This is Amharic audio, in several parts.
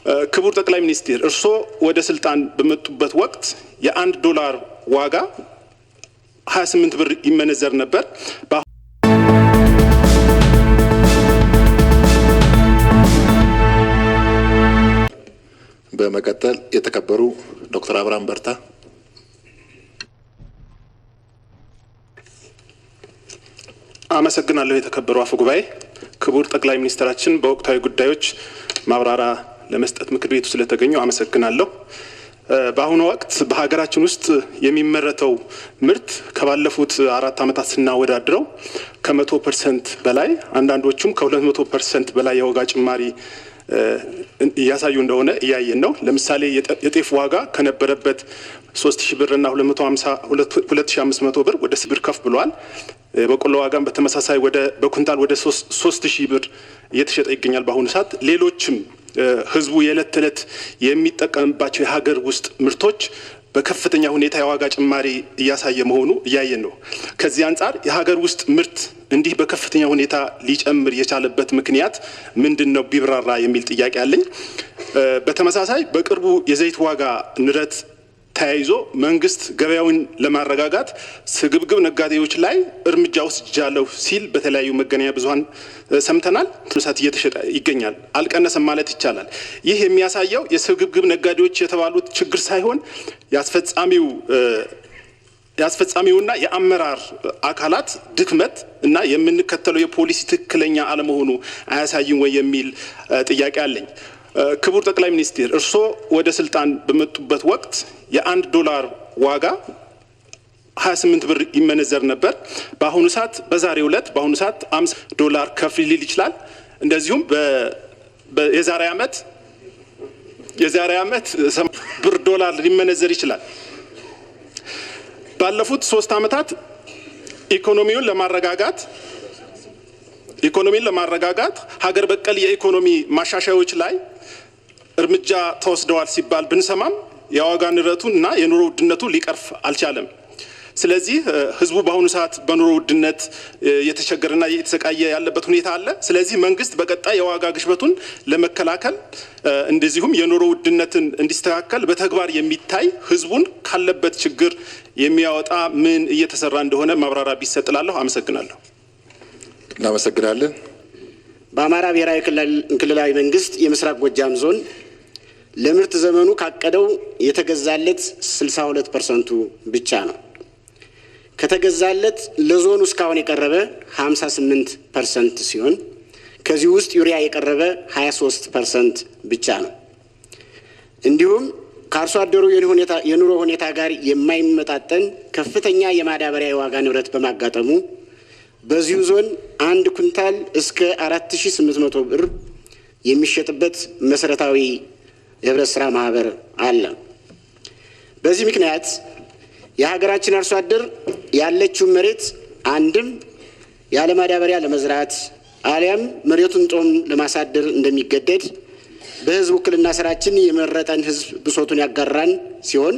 ክቡር ጠቅላይ ሚኒስትር እርሶ ወደ ስልጣን በመጡበት ወቅት የ1 ዶላር ዋጋ 28 ብር ይመነዘር ነበር። በመቀጠል የተከበሩ ዶክተር አብርሃም በርታ። አመሰግናለሁ። የተከበሩ አፈ ጉባኤ፣ ክቡር ጠቅላይ ሚኒስትራችን በወቅታዊ ጉዳዮች ማብራሪያ ለመስጠት ምክር ቤቱ ስለተገኙ አመሰግናለሁ። በአሁኑ ወቅት በሀገራችን ውስጥ የሚመረተው ምርት ከባለፉት 4 ዓመታት ስናወዳድረው ከ100% በላይ አንዳንዶቹም ከ200% በላይ የዋጋ ጭማሪ እያሳዩ እንደሆነ እያየን ነው። ለምሳሌ የጤፍ ዋጋ ከነበረበት 3000 ብርና 2500 ብር ወደ 6 ብር ከፍ ብሏል። በቆሎ ዋጋም በተመሳሳይ በኩንታል ወደ 3000 ብር እየተሸጠ ይገኛል በአሁኑ ሰዓት። ሌሎችም ህዝቡ የዕለት ተዕለት የሚጠቀምባቸው የሀገር ውስጥ ምርቶች በከፍተኛ ሁኔታ የዋጋ ጭማሪ እያሳየ መሆኑ እያየን ነው። ከዚህ አንጻር የሀገር ውስጥ ምርት እንዲህ በከፍተኛ ሁኔታ ሊጨምር የቻለበት ምክንያት ምንድነው ቢብራራ የሚል ጥያቄ አለኝ። በተመሳሳይ በቅርቡ የዘይት ዋጋ ንረት ተያይዞ መንግስት ገበያውን ለማረጋጋት ስግብግብ ነጋዴዎች ላይ እርምጃ ወስጃለሁ ሲል በተለያዩ መገናኛ ብዙሃን ሰምተናል። ሰዓት እየተሸጠ ይገኛል። አልቀነሰም ማለት ይቻላል። ይህ የሚያሳየው የስግብግብ ነጋዴዎች የተባሉት ችግር ሳይሆን ያስፈጻሚውና የአመራር አካላት ድክመት እና የምንከተለው የፖሊሲ ትክክለኛ አለመሆኑ አያሳይም ወይ የሚል ጥያቄ አለኝ። ክቡር ጠቅላይ ሚኒስትር እርሶ ወደ ስልጣን በመጡበት ወቅት የ1 ዶላር ዋጋ 28 ብር ይመነዘር ነበር። በአሁኑ ሰዓት በዛሬው ዕለት በአሁኑ ሰዓት 50 ዶላር ከፍ ሊል ይችላል። እንደዚሁም የዛሬ ዓመት ብር ዶላር ሊመነዘር ይችላል። ባለፉት 3 ዓመታት ኢኮኖሚውን ለማረጋጋት ሀገር በቀል የኢኮኖሚ ማሻሻያዎች ላይ እርምጃ ተወስደዋል ሲባል ብንሰማም የዋጋ ንረቱና የኑሮ ውድነቱ ሊቀርፍ አልቻለም። ስለዚህ ህዝቡ በአሁኑ ሰዓት በኑሮ ውድነት የተቸገረና የተሰቃየ ያለበት ሁኔታ አለ። ስለዚህ መንግስት በቀጣይ የዋጋ ግሽበቱን ለመከላከል እንደዚሁም የኑሮ ውድነትን እንዲስተካከል በተግባር የሚታይ ህዝቡን ካለበት ችግር የሚያወጣ ምን እየተሰራ እንደሆነ ማብራሪያ ቢሰጥላለሁ። አመሰግናለሁ። እናመሰግናለን። በአማራ ብሔራዊ ክልላዊ መንግስት የምስራቅ ጎጃም ዞን ለምርት ዘመኑ ካቀደው የተገዛለት 62% ብቻ ነው። ከተገዛለት ለዞኑ እስካሁን የቀረበ 58% ሲሆን ከዚህ ውስጥ ዩሪያ የቀረበ 23% ብቻ ነው። እንዲሁም ከአርሶ አደሩ የኑሮ ሁኔታ ጋር የማይመጣጠን ከፍተኛ የማዳበሪያ የዋጋ ንረት በማጋጠሙ በዚሁ ዞን 1 ኩንታል እስከ 4800 ብር የሚሸጥበት መሰረታዊ የህብረት ስራ ማህበር አለ። በዚህ ምክንያት የሀገራችን አርሶ አደር ያለችው መሬት አንድም ያለ ማዳበሪያ ለመዝራት አሊያም መሬቱን ጦም ለማሳደር እንደሚገደድ በህዝብ ውክልና ስራችን የመረጠን ህዝብ ብሶቱን ያጋራን ሲሆን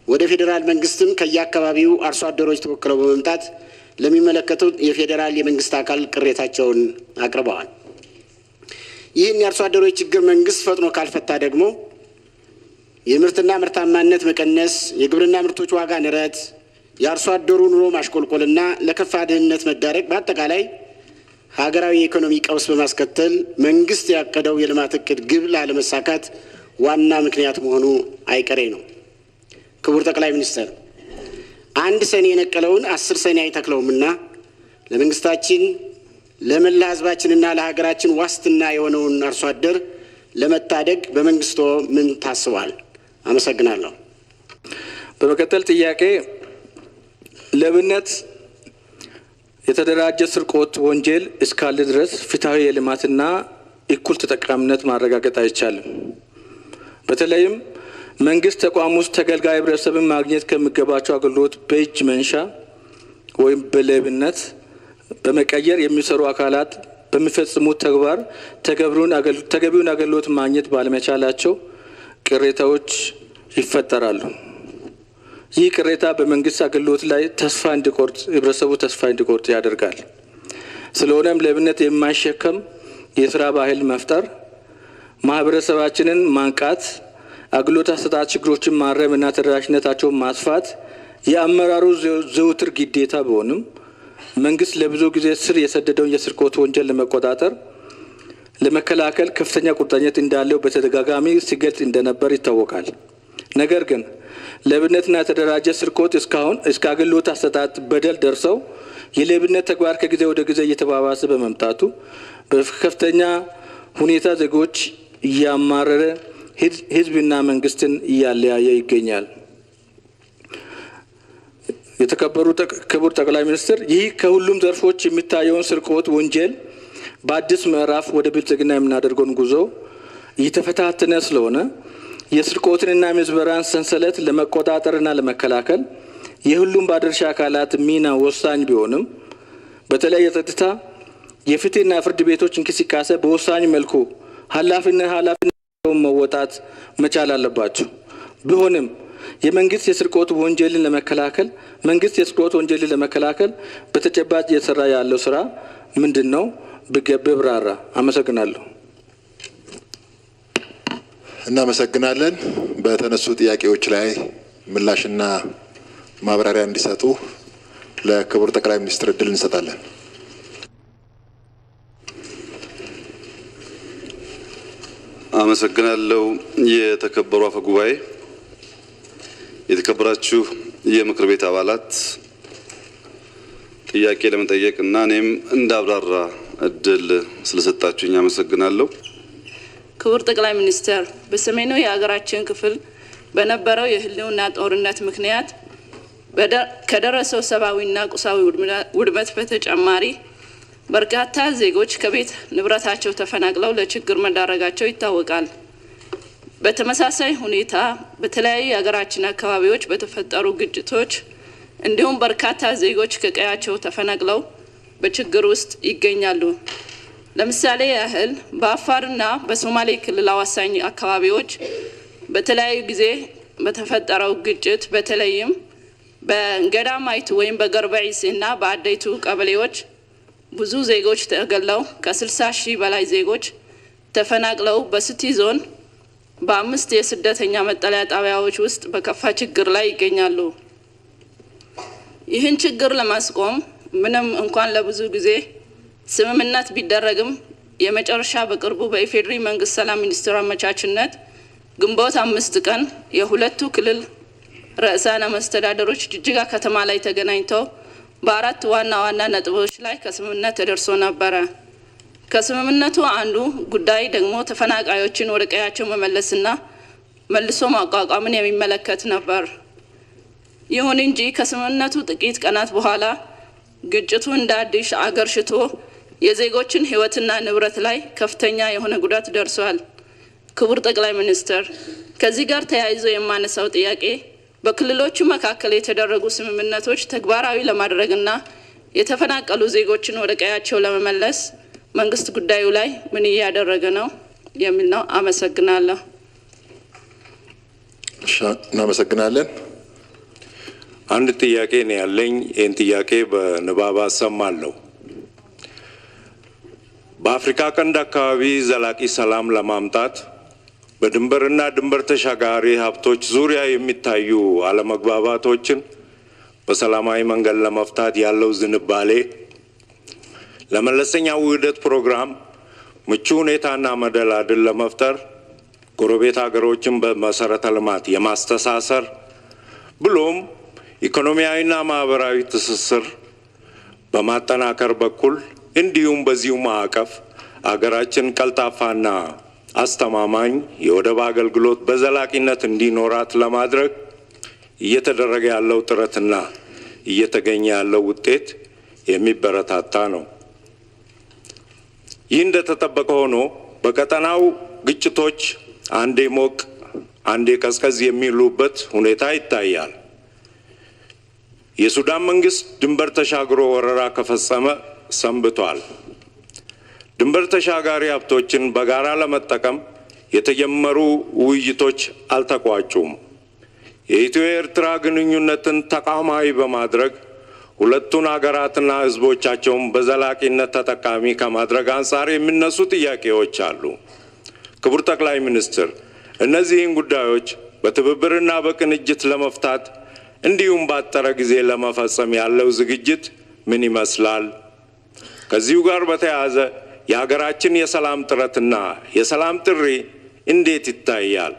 ወደ ፌዴራል መንግስትም ከየአካባቢው አርሶ አደሮች ተወክለው በመምጣት ለሚመለከተው የፌዴራል የመንግስት አካል ቅሬታቸውን አቅርበዋል። ይህን የአርሶ አደሮች ችግር መንግስት ፈጥኖ ካልፈታ ደግሞ የምርትና ምርታማነት መቀነስ፣ የግብርና ምርቶች ዋጋ ንረት፣ የአርሶ አደሩ ኑሮ ማሽቆልቆልና ለከፋ ድህነት መዳረግ በአጠቃላይ ሀገራዊ የኢኮኖሚ ቀውስ በማስከተል መንግስት ያቀደው የልማት እቅድ ግብ ላለመሳካት ዋና ምክንያት መሆኑ አይቀሬ ነው። ክቡር ጠቅላይ ሚኒስትር 1 ሰኔ የነቀለውን 10 ሰኔ አይተክለውምና ለመንግስታችን ለመላ ህዝባችንና ለሀገራችን ዋስትና የሆነውን አርሶ አደር ለመታደግ በመንግስቶ ምን ታስቧል? አመሰግናለሁ። በመቀጠል ጥያቄ ለብነት የተደራጀ ስርቆት ወንጀል እስካለ ድረስ ፍትሃዊ የልማትና እኩል ተጠቃሚነት ማረጋገጥ አይቻልም። በተለይም መንግስት ተቋም ውስጥ ተገልጋይ ህብረተሰብን ማግኘት ከሚገባቸው አገልግሎት በእጅ መንሻ ወይም በሌብነት በመቀየር የሚሰሩ አካላት በሚፈጽሙት ተግባር ተገቢውን አገልግሎት ማግኘት ባለመቻላቸው ቅሬታዎች ይፈጠራሉ። ይህ ቅሬታ በመንግስት አገልግሎት ላይ ህብረተሰቡ ተስፋ እንዲቆርጥ ያደርጋል። ስለሆነም ሌብነት የማይሸከም የስራ ባህል መፍጠር፣ ማህበረሰባችንን ማንቃት፣ አገልግሎት አሰጣጥ ችግሮችን ማረምና ተደራሽነታቸውን ማስፋት የአመራሩ ዘውትር ግዴታ ቢሆንም መንግስት ለብዙ ጊዜ ስር የሰደደውን የስርቆት ወንጀል ለመቆጣጠር ለመከላከል ከፍተኛ ቁርጠኝነት እንዳለው በተደጋጋሚ ሲገልጽ እንደነበር ይታወቃል። ነገር ግን ሌብነትና የተደራጀ ስርቆት እስካሁን እስከ አገልግሎት አሰጣጥ በደል ደርሰው የሌብነት ተግባር ከጊዜ ወደ ጊዜ እየተባባሰ በመምጣቱ በከፍተኛ ሁኔታ ዜጎች እያማረረ ህዝብና መንግስትን እያለያየ ይገኛል። የተከበሩ ክቡር ጠቅላይ ሚኒስትር፣ ይህ ከሁሉም ዘርፎች የሚታየውን ስርቆት ወንጀል በአዲስ ምዕራፍ ወደ ብልጽግና የምናደርገውን ጉዞ እየተፈታተነ ስለሆነ የስርቆትንና የምዝበራን ሰንሰለት ለመቆጣጠርና ለመከላከል የሁሉም ባለድርሻ አካላት ሚና ወሳኝ ቢሆንም በተለይ የጸጥታ የፍትህና ፍርድ ቤቶች እንቅስቃሴ በወሳኝ መልኩ ኃላፊነታቸውን መወጣት መቻል አለባቸው። ቢሆንም የመንግስት የስርቆት ወንጀልን ለመከላከል በተጨባጭ እየሰራ ያለው ስራ ምንድን ነው? ብራራ። አመሰግናለሁ። እናመሰግናለን። በተነሱ ጥያቄዎች ላይ ምላሽና ማብራሪያ እንዲሰጡ ለክቡር ጠቅላይ ሚኒስትር እድል እንሰጣለን። አመሰግናለሁ። የተከበሩ አፈ ጉባኤ፣ የተከበራችሁ የምክር ቤት አባላት፣ ጥያቄ ለመጠየቅ እና እኔም እንዳብራራ እድል ስለሰጣችሁኝ አመሰግናለሁ። ክቡር ጠቅላይ ሚኒስትር፣ በሰሜኑ የሀገራችን ክፍል በነበረው የህልውና ጦርነት ምክንያት ከደረሰው ሰብአዊና ቁሳዊ ውድመት በተጨማሪ በርካታ ዜጎች ከቤት ንብረታቸው ተፈናቅለው ለችግር መዳረጋቸው ይታወቃል። በተመሳሳይ ሁኔታ በተለያዩ የሀገራችን አካባቢዎች በተፈጠሩ ግጭቶች እንዲሁም በርካታ ዜጎች ከቀያቸው ተፈናቅለው በችግር ውስጥ ይገኛሉ። ለምሳሌ ያህል በአፋርና በሶማሌ ክልል አዋሳኝ አካባቢዎች በተለያዩ ጊዜ በተፈጠረው ግጭት በተለይም በገዳማይቱ ወይም በገርበዒስ እና በአደይቱ ቀበሌዎች ብዙ ዜጎች ተገለው ከ60 ሺህ በላይ ዜጎች ተፈናቅለው በስቲ ዞን በ5 የስደተኛ መጠለያ ጣቢያዎች ውስጥ በከፋ ችግር ላይ ይገኛሉ። ይህን ችግር ለማስቆም ምንም እንኳን ለብዙ ጊዜ ስምምነት ቢደረግም የመጨረሻ በቅርቡ በኢፌዴሪ መንግስት ሰላም ሚኒስቴር አመቻችነት ግንቦት 5 ቀን የሁለቱ ክልል ርዕሳነ መስተዳደሮች ጅጅጋ ከተማ ላይ ተገናኝተው በአራት ዋና ዋና ነጥቦች ላይ ከስምምነት ተደርሶ ነበረ። ከስምምነቱ አንዱ ጉዳይ ደግሞ ተፈናቃዮችን ወደ ቀያቸው መመለስና መልሶ ማቋቋምን የሚመለከት ነበር። ይሁን እንጂ ከስምምነቱ ጥቂት ቀናት በኋላ ግጭቱ እንደ አዲስ አገርሽቶ የዜጎችን ሕይወትና ንብረት ላይ ከፍተኛ የሆነ ጉዳት ደርሷል። ክቡር ጠቅላይ ሚኒስትር፣ ከዚህ ጋር ተያይዞ የማነሳው ጥያቄ በክልሎቹ መካከል የተደረጉ ስምምነቶች ተግባራዊ ለማድረግና የተፈናቀሉ ዜጎችን ወደ ቀያቸው ለመመለስ መንግስት ጉዳዩ ላይ ምን እያደረገ ነው የሚል ነው። አመሰግናለሁ። እናመሰግናለን። አንድ ጥያቄ ነው ያለኝ። ይህን ጥያቄ በንባብ አሰማለሁ። በአፍሪካ ቀንድ አካባቢ ዘላቂ ሰላም ለማምጣት በድንበርና ድንበር ተሻጋሪ ሀብቶች ዙሪያ የሚታዩ አለመግባባቶችን በሰላማዊ መንገድ ለመፍታት ያለው ዝንባሌ ለመለስተኛ ውህደት ፕሮግራም ምቹ ሁኔታና መደላድል ለመፍጠር ጎረቤት ሀገሮችን በመሰረተ ልማት የማስተሳሰር ብሎም ኢኮኖሚያዊና ማህበራዊ ትስስር በማጠናከር በኩል እንዲሁም በዚሁ ማዕቀፍ ሀገራችን ቀልጣፋና አስተማማኝ የወደብ አገልግሎት በዘላቂነት እንዲኖራት ለማድረግ እየተደረገ ያለው ጥረትና እየተገኘ ያለው ውጤት የሚበረታታ ነው። ይህ እንደተጠበቀ ሆኖ በቀጠናው ግጭቶች አንዴ ሞቅ አንዴ ቀዝቀዝ የሚሉበት ሁኔታ ይታያል። የሱዳን መንግስት ድንበር ተሻግሮ ወረራ ከፈጸመ ሰንብቷል። ድንበር ተሻጋሪ ሀብቶችን በጋራ ለመጠቀም የተጀመሩ ውይይቶች አልተቋጩም። የኢትዮ ኤርትራ ግንኙነትን ተቋማዊ በማድረግ ሁለቱን ሀገራትና ህዝቦቻቸውን በዘላቂነት ተጠቃሚ ከማድረግ አንጻር የሚነሱ ጥያቄዎች አሉ። ክቡር ጠቅላይ ሚኒስትር እነዚህን ጉዳዮች በትብብርና በቅንጅት ለመፍታት እንዲሁም ባጠረ ጊዜ ለመፈጸም ያለው ዝግጅት ምን ይመስላል? ከዚሁ ጋር በተያያዘ የሀገራችን የሰላም ጥረትና የሰላም ጥሪ እንዴት ይታያል?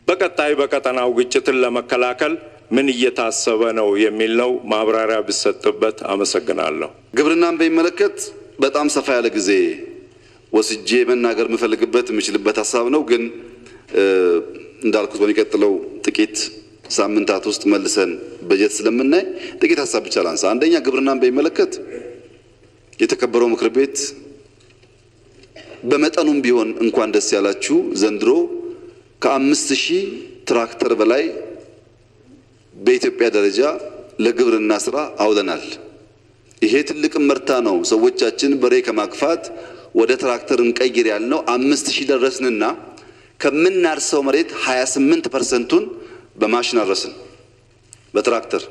በቀጣይ በቀጠናው ግጭትን ለመከላከል ምን እየታሰበ ነው የሚል ነው። ማብራሪያ ቢሰጥበት አመሰግናለሁ። ግብርናን በሚመለከት በጣም ሰፋ ያለ ጊዜ ወስጄ መናገር የምፈልግበት የምችልበት ሀሳብ ነው። ግን እንዳልኩት በሚቀጥለው ጥቂት ሳምንታት ውስጥ መልሰን በጀት ስለምናይ ጥቂት ሀሳብ ብቻ ላንሳ። አንደኛ ግብርናን በሚመለከት የተከበረው ምክር ቤት በመጠኑም ቢሆን እንኳን ደስ ያላችሁ ዘንድሮ ከ5000 ትራክተር በላይ በኢትዮጵያ ደረጃ ለግብርና ስራ አውለናል። ይሄ ትልቅ ምርታ ነው። ሰዎቻችን በሬ ከማግፋት ወደ ትራክተር እንቀይር ያልነው 5000 ደረስንና ከምናርሰው መሬት 28%ን በማሽን አረስን በትራክተር።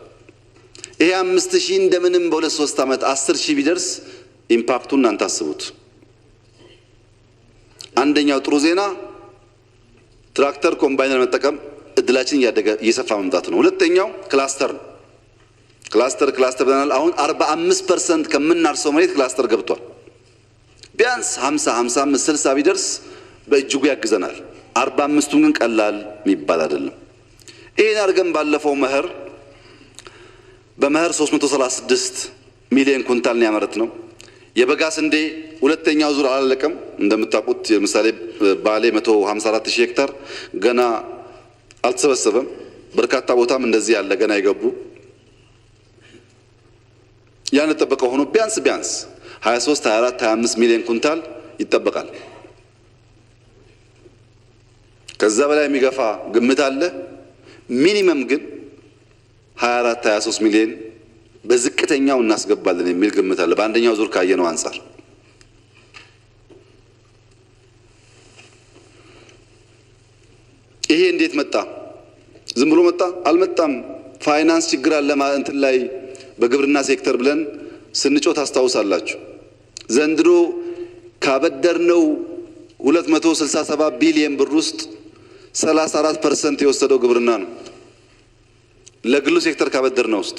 ይሄ 5000 እንደምንም በ2-3 ዓመት 10000 ቢደርስ ኢምፓክቱን እናንተ አስቡት። አንደኛው ጥሩ ዜና ትራክተር ኮምባይነር መጠቀም እድላችን እያደገ እየሰፋ መምጣት ነው። ሁለተኛው ክላስተር ነው። ክላስተር ብለናል። አሁን 45% ከምናርሰው መሬት ክላስተር ገብቷል። ቢያንስ 50 55 60 ቢደርስ በእጅጉ ያግዘናል። 45ቱን ግን ቀላል የሚባል አይደለም። ይሄን አድርገን ባለፈው በመኸር 336 ሚሊዮን ኩንታል ነው ያመረት ነው። የበጋ ስንዴ ሁለተኛው ዙር አላለቀም። እንደምታውቁት ለምሳሌ ባሌ 154000 ሄክታር ገና አልተሰበሰበም። በርካታ ቦታም እንደዚህ ያለ ገና ይገቡ ያን ተጠበቀው ሆኖ ቢያንስ 23 24 25 ሚሊዮን ኩንታል ይጠበቃል። ከዛ በላይ የሚገፋ ግምት አለ። ሚኒመም ግን 24 23 ሚሊዮን በዝቅተኛው እናስገባለን የሚል ግምት አለ። በአንደኛው ዙር ካየነው አንፃር ይሄ እንዴት መጣ? ዝም ብሎ መጣ? አልመጣም። ፋይናንስ ችግር አለ እንትን ላይ በግብርና ሴክተር ብለን ስንጮህ ታስታውሳላችሁ። ዘንድሮ ካበደርነው 267 ቢሊዮን ብር ውስጥ 34% የወሰደው ግብርና ነው። ለግሉ ሴክተር ካበደርነው ውስጥ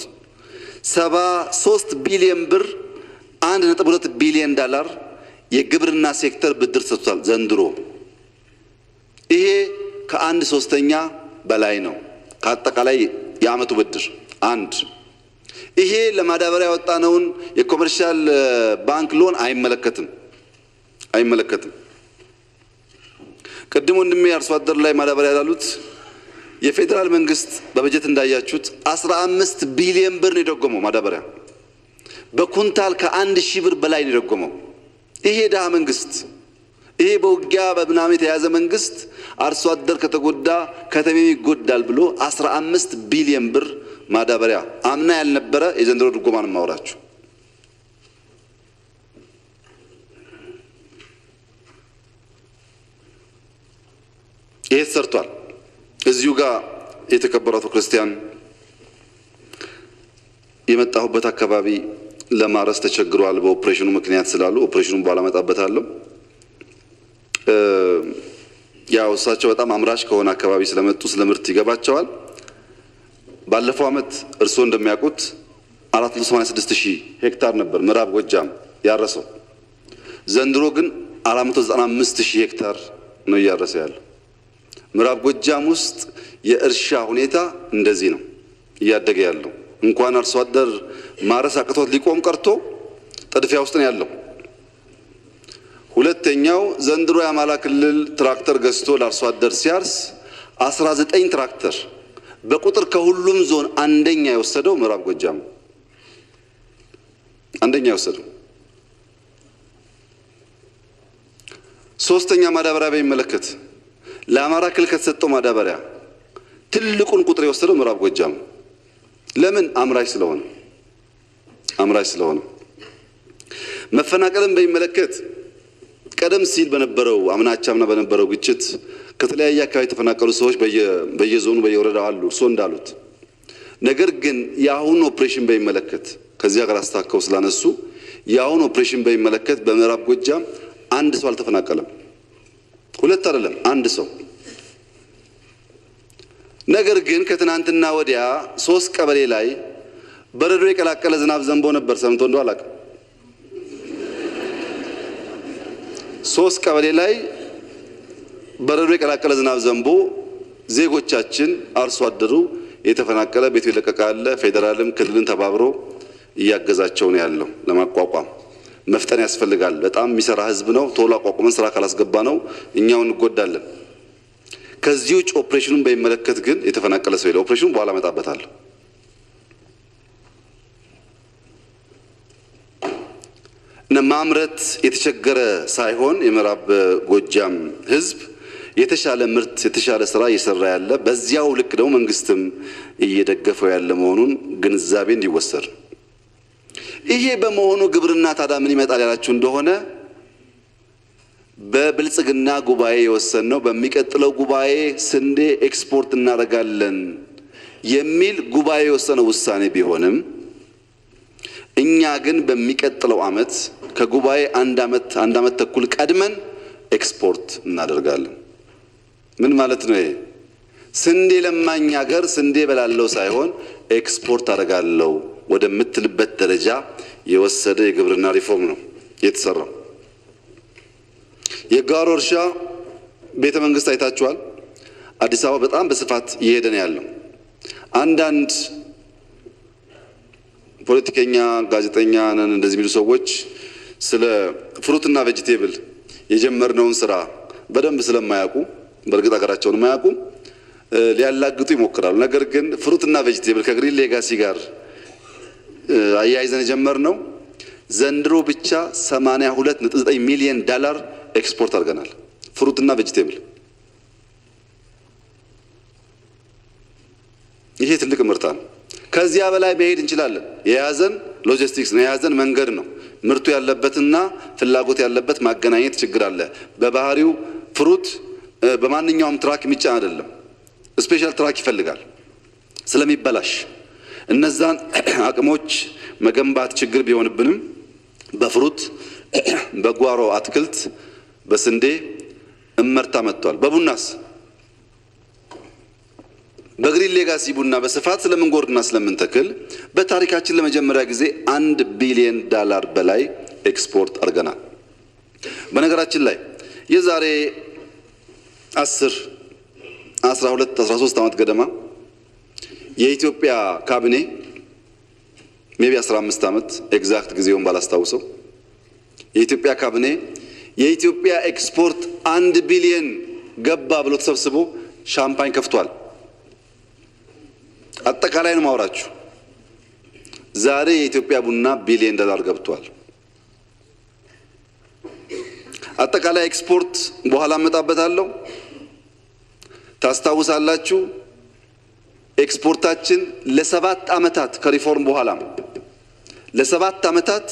73 ቢሊዮን ብር 1.2 ቢሊዮን ዶላር የግብርና ሴክተር ብድር ሰጥቷል ዘንድሮ። ይሄ ከ1/3 በላይ ነው ከአጠቃላይ የዓመቱ ብድር አንድ። ይሄ ለማዳበሪያ ያወጣነውን የኮመርሻል ባንክ ሎን አይመለከትም። ቅድም ወንድሜ አርሶ አደር ላይ ማዳበሪያ ያሉት የፌዴራል መንግስት በበጀት እንዳያችሁት 15 ቢሊዮን ብር ነው የደጎመው ማዳበሪያ። በኩንታል ከ1000 ብር በላይ ነው የደጎመው። ይሄ ደሃ መንግስት፣ ይሄ በውጊያ በምናምን የተያዘ መንግስት አርሶ አደር ከተጎዳ ከተሜ ይጎዳል ብሎ 15 ቢሊዮን ብር ማዳበሪያ አምና ያልነበረ የዘንድሮ ድጎማ ነው የማወራችሁ። ይሄ ተሰርቷል። እዚሁ ጋር የተከበሩ አቶ ክርስቲያን የመጣሁበት አካባቢ ለማረስ ተቸግሯል በኦፕሬሽኑ ምክንያት ስላሉ ኦፕሬሽኑን በኋላ እመጣበታለሁ። ያው እሳቸው በጣም አምራች ከሆነ አካባቢ ስለመጡ ስለምርት ይገባቸዋል። ባለፈው ዓመት እርስዎ እንደሚያውቁት 486000 ሄክታር ነበር ምዕራብ ጎጃም ያረሰው። ዘንድሮ ግን 495000 ሄክታር ነው እያረሰ ያለው። ምዕራብ ጎጃም ውስጥ የእርሻ ሁኔታ እንደዚህ ነው እያደገ ያለው። እንኳን አርሶ አደር ማረስ አቅቶት ሊቆም ቀርቶ ጥድፊያ ውስጥ ነው ያለው። ሁለተኛው ዘንድሮ የአማራ ክልል ትራክተር ገዝቶ ለአርሶ አደር ሲያርስ 19 ትራክተር በቁጥር ከሁሉም ዞን አንደኛ የወሰደው ምዕራብ ጎጃም አንደኛ የወሰደው። ሶስተኛ ማዳበሪያ በሚመለከት ለአማራ ክልል ከተሰጠው ማዳበሪያ ትልቁን ቁጥር የወሰደው ምዕራብ ጎጃም። ለምን? አምራች ስለሆነ። መፈናቀልን በሚመለከት ቀደም ሲል በነበረው አምናቻምና በነበረው ግጭት ከተለያየ አካባቢ የተፈናቀሉ ሰዎች በየዞኑ በየወረዳው አሉ እርሶ እንዳሉት። ነገር ግን የአሁኑ ኦፕሬሽን በሚመለከት ከዚያ ጋር አስተካክለው ስላነሱ የአሁኑ ኦፕሬሽን በሚመለከት በምዕራብ ጎጃም አንድ ሰው አልተፈናቀለም። ሁለት አይደለም፣ አንድ ሰው። ነገር ግን ከትናንትና ወዲያ 3 ቀበሌ ላይ በረዶ የቀላቀለ ዝናብ ዘንቦ ነበር። ሰምቶ እንደው አላውቅም። 3 ቀበሌ ላይ በረዶ የቀላቀለ ዝናብ ዘንቦ ዜጎቻችን አርሶ አደሩ የተፈናቀለ ቤቱ የለቀቀ አለ። ፌዴራልም ክልልን ተባብሮ እያገዛቸው ነው ያለው። ለማቋቋም መፍጠን ያስፈልጋል። በጣም የሚሰራ ህዝብ ነው። ቶሎ አቋቁመን ስራ ካላስገባ ነው እኛው እንጎዳለን። ከዚህ ውጭ ኦፕሬሽኑን በሚመለከት ግን የተፈናቀለ ሰው የለ። ኦፕሬሽኑን በኋላ እመጣበታለሁ። ማምረት የተቸገረ ሳይሆን የምዕራብ ጎጃም ህዝብ የተሻለ ምርት የተሻለ ስራ እየሰራ ያለ፣ በዚያው ልክ ደግሞ መንግስትም እየደገፈው ያለ መሆኑን ግንዛቤ እንዲወሰድ። ይሄ በመሆኑ ግብርና ታዲያ ምን ይመጣል ያላችሁ እንደሆነ በብልጽግና ጉባኤ የወሰንነው በሚቀጥለው ጉባኤ ስንዴ ኤክስፖርት እናደርጋለን የሚል ጉባኤ የወሰነው ውሳኔ ቢሆንም እኛ ግን በሚቀጥለው ዓመት ከጉባኤ አንድ ዓመት ተኩል ቀድመን ኤክስፖርት እናደርጋለን። ምን ማለት ነው? ይሄ ስንዴ ለማኝ ሀገር ስንዴ በላለው ሳይሆን ኤክስፖርት አደርጋለሁ ወደምትልበት ደረጃ የወሰደ የግብርና ሪፎርም ነው የተሰራው። የጓሮ እርሻ ቤተ መንግስት አይታችኋል። አዲስ አበባ በጣም በስፋት እየሄደ ነው ያለው። አንዳንድ ፖለቲከኛ ጋዜጠኛ ነን እንደዚህ የሚሉ ሰዎች ስለ ፍሩትና ቬጂቴብል የጀመርነውን ስራ በደንብ ስለማያውቁ በእርግጥ ሀገራቸውን የማያውቁ ሊያላግጡ ይሞክራሉ። ነገር ግን ፍሩትና ቬጂቴብል ከግሪን ሌጋሲ ጋር አያይዘን የጀመርነው ዘንድሮ ብቻ 82.9 ሚሊዮን ዶላር ኤክስፖርት አድርገናል። ፍሩትና ቬጂቴብል ይሄ ትልቅ ምርታ ነው። ከዚያ በላይ መሄድ እንችላለን። የያዘን ሎጂስቲክስ ነው፣ የያዘን መንገድ ነው። ምርቱ ያለበትና ፍላጎት ያለበት ማገናኘት ችግር አለ። በባህሪው ፍሩት በማንኛውም ትራክ የሚጫን አይደለም። ስፔሻል ትራክ ይፈልጋል ስለሚበላሽ። እነዛን አቅሞች መገንባት ችግር ቢሆንብንም በፍሩት፣ በጓሮ አትክልት፣ በስንዴ እመርታ መጥቷል። በቡናስ በግሪን ሌጋሲ ቡና በስፋት ስለምንጎርድና ስለምንተክል በታሪካችን ለመጀመሪያ ጊዜ 1 ቢሊዮን ዶላር በላይ ኤክስፖርት አድርገናል። በነገራችን ላይ የዛሬ 10 12 13 ዓመት ገደማ የኢትዮጵያ ካቢኔ ሜቢ 15 ዓመት ኤግዛክት ጊዜውን ባላስታውሰው የኢትዮጵያ ካቢኔ የኢትዮጵያ ኤክስፖርት 1 ቢሊዮን ገባ ብሎ ተሰብስቦ ሻምፓኝ ከፍቷል። አጠቃላይ ነው ማውራችሁ። ዛሬ የኢትዮጵያ ቡና ቢሊዮን ዶላር ገብቷል። አጠቃላይ ኤክስፖርት በኋላ መጣበታለሁ። ታስታውሳላችሁ ኤክስፖርታችን ለ7 ዓመታት ከሪፎርም በኋላ ለ7 ዓመታት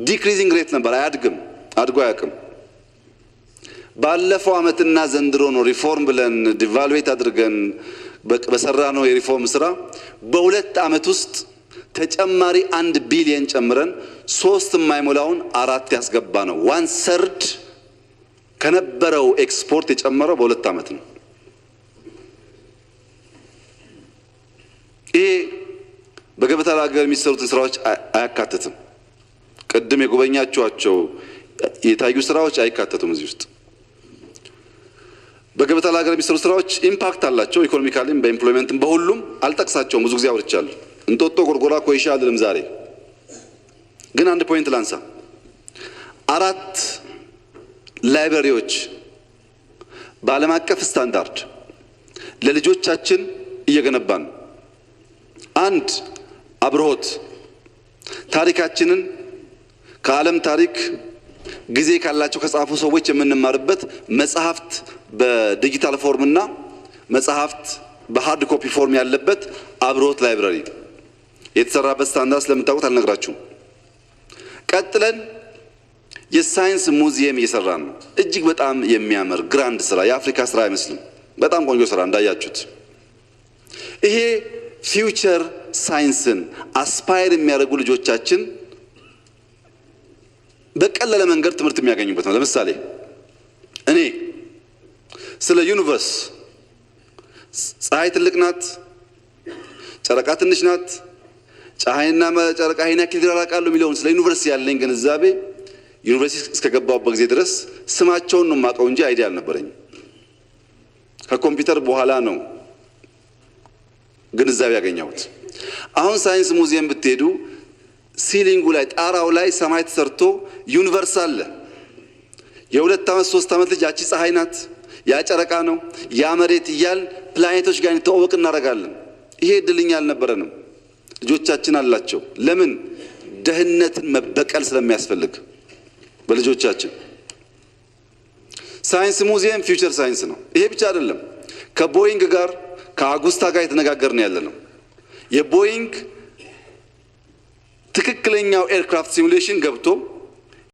ዲክሪዚንግ ሬት ነበር። አያድግም፣ አድጎ አያውቅም። ባለፈው ዓመትና ዘንድሮ ነው ሪፎርም ብለን ዲቫሉዌት አድርገን በሰራ ነው የሪፎርም ስራ በ2 ዓመት ውስጥ ተጨማሪ 1 ቢሊዮን ጨምረን 3 የማይሞላውን 4 ያስገባ ነው። 1/3 ከነበረው ኤክስፖርት የጨመረው በ2 ዓመት ነው። ይሄ በገበታ ለሀገር የሚሰሩትን ስራዎች አያካትትም። ቅድም የጎበኛችኋቸው የታዩ ስራዎች አይካተቱም እዚህ ውስጥ። በገበታ ለሀገር የሚሰሩ ስራዎች ኢምፓክት አላቸው፣ ኢኮኖሚካሊም በኤምፕሎይመንትም በሁሉም። አልጠቅሳቸውም፣ ብዙ ጊዜ አውርቻለሁ። እንጦጦ፣ ጎርጎራ፣ ኮይሻ አልልም ዛሬ ግን አንድ ፖይንት ላንሳ። 4 ላይብረሪዎች በዓለም አቀፍ ስታንዳርድ ለልጆቻችን እየገነባን፣ አንድ አብርሆት ታሪካችንን ከዓለም ታሪክ ጊዜ ካላቸው ከጻፉ ሰዎች የምንማርበት መጽሐፍት በዲጂታል ፎርምና መጽሐፍት በሃርድ ኮፒ ፎርም ያለበት አብርሆት ላይብረሪ የተሰራበት ስታንዳርድ ስለምታውቁት አልነግራችሁም። ቀጥለን የሳይንስ ሙዚየም እየሰራን ነው። እጅግ በጣም የሚያምር ግራንድ ስራ፣ የአፍሪካ ስራ አይመስልም። በጣም ቆንጆ ስራ እንዳያችሁት። ይሄ ፊውቸር ሳይንስን አስፓየር የሚያደርጉ ልጆቻችን በቀለለ መንገድ ትምህርት የሚያገኙበት ነው። ለምሳሌ እኔ ስለ ዩኒቨርስ ፀሐይ ትልቅ ናት፣ ጨረቃ ትንሽ ናት፣ ፀሐይና ጨረቃ ይሄን ያክል ይራራቃሉ የሚለውን ስለ ዩኒቨርስ ያለኝ ግንዛቤ ዩኒቨርሲቲ እስከገባሁበት ጊዜ ድረስ ስማቸውን ነው የማውቀው እንጂ አይዲያ አልነበረኝም። ከኮምፒውተር በኋላ ነው ግንዛቤ ያገኘሁት። አሁን ሳይንስ ሙዚየም ብትሄዱ ሲሊንጉ ላይ ጣራው ላይ ሰማይ ተሰርቶ ዩኒቨርስ አለ። የ2 ዓመት 3 ዓመት ልጅ ያቺ ፀሐይ ናት፣ ያ ጨረቃ ነው፣ ያ መሬት እያል ፕላኔቶች ጋር እንተዋወቅ እናደርጋለን። ይሄ እድልኛ አልነበረንም። ልጆቻችን አላቸው። ለምን? ደህንነትን መበቀል ስለሚያስፈልግ በልጆቻችን። ሳይንስ ሙዚየም ፊውቸር ሳይንስ ነው። ይሄ ብቻ አይደለም። ከቦይንግ ጋር ከአጉስታ ጋር የተነጋገርን ያለ ነው። የቦይንግ ትክክለኛው ኤርክራፍት ሲሙሌሽን ገብቶ